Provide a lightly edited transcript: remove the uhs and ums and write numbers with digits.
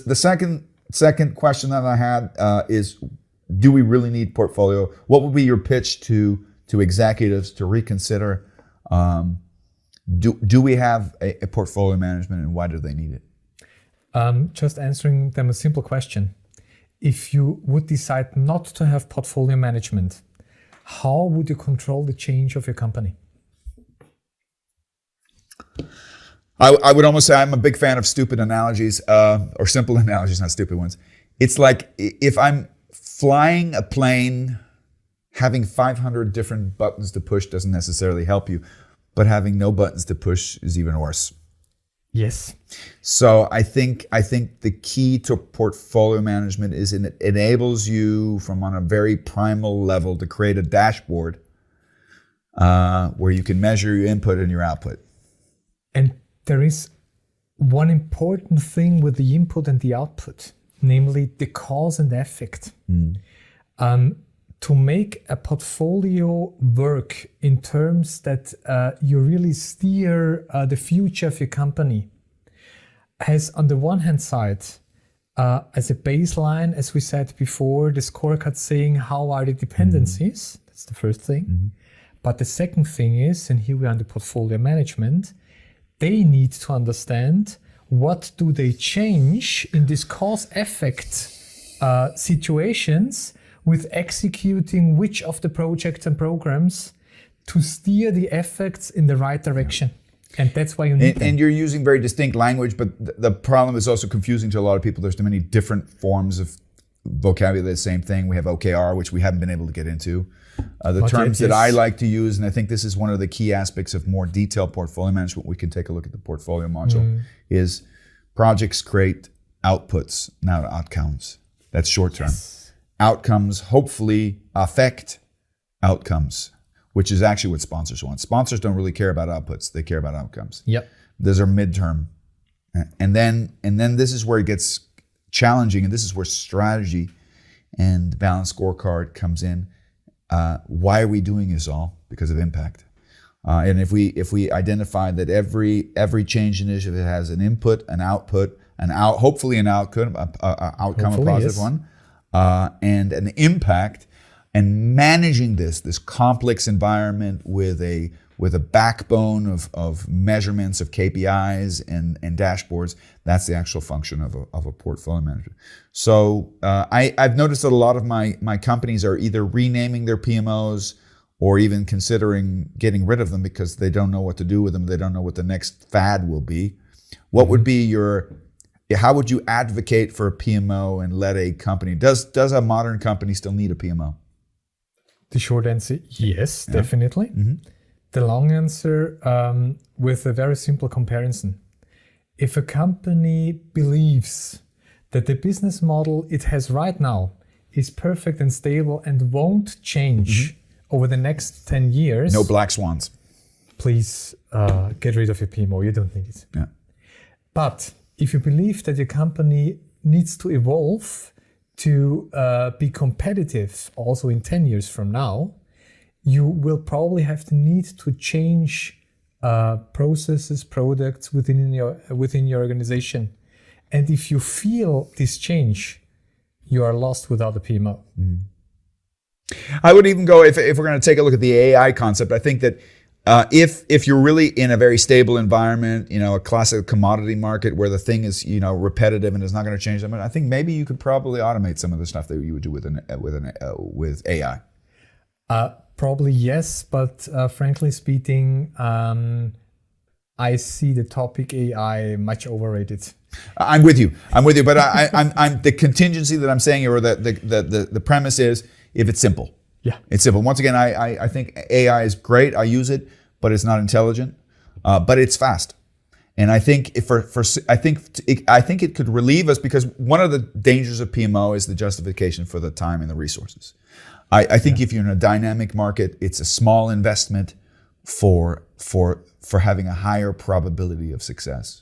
The second question that I had is, do we really need portfolio? What would be your pitch to executives to reconsider? Do we have a portfolio management, and why do they need it? Just answering them a simple question. If you would decide not to have portfolio management, how would you control the change of your company? I would almost say I'm a big fan of stupid analogies, or simple analogies, not stupid ones. It's like if I'm flying a plane, having 500 different buttons to push doesn't necessarily help you, but having no buttons to push is even worse. Yes. So I think the key to portfolio management is it enables you from on a very primal level to create a dashboard where you can measure your input and your output. And there is one important thing with the input and the output, namely the cause and effect. To make a portfolio work in terms that you really steer the future of your company has, on the one hand side, as a baseline, as we said before, the scorecard saying how are the dependencies. That's the first thing. But the second thing is, and here we are in the portfolio management, they need to understand what do they change in this cause-effect situations with executing which of the projects and programs to steer the effects in the right direction. And that's why you need them. And you're using very distinct language, but the problem is also confusing to a lot of people. There's too many different forms of vocabulary, the same thing. We have OKR, which we haven't been able to get into. The terms that I like to use, and I think this is one of the key aspects of more detailed portfolio management, we can take a look at the portfolio module, is projects create outputs, not outcomes. That's short term. Yes. Outcomes hopefully affect outcomes, which is actually what sponsors want. Sponsors don't really care about outputs, they care about outcomes. Yep. Those are midterm. And then this is where it gets challenging, and this is where strategy and Balanced Scorecard comes in. Why are we doing this all? Because of impact. And if we identify that every change initiative has an input, an output, hopefully an outcome, a positive one, and an impact, and managing this complex environment with a backbone of measurements of KPIs and dashboards, that's the actual function of a portfolio manager. So I've noticed that a lot of my companies are either renaming their PMOs or even considering getting rid of them because they don't know what to do with them. They don't know what the next fad will be. What would be how would you advocate for a PMO and let a company, does a modern company still need a PMO? The short answer, yes, definitely. Mm-hmm. The long answer, with a very simple comparison. If a company believes that the business model it has right now is perfect and stable and won't change over the next 10 years. No black swans. Please get rid of your PMO. You don't need it. Yeah. But if you believe that your company needs to evolve to be competitive also in 10 years from now, you will probably have the need to change processes, products within your organization. And if you feel this change, you are lost without a PMO. Mm. I would even go, if we're going to take a look at the AI concept, I think that if you're really in a very stable environment, a classic commodity market where the thing is, repetitive and is not going to change that much, I think maybe you could probably automate some of the stuff that you would do with AI. Probably yes, but frankly speaking, I see the topic AI much overrated. I'm with you, but I'm the contingency that I'm saying here, or the premise is, if it's simple. Yeah, it's simple. Once again, I think AI is great. I use it, but it's not intelligent. But it's fast, and I think I think it could relieve us, because one of the dangers of PMO is the justification for the time and the resources. I think if you're in a dynamic market, it's a small investment for having a higher probability of success.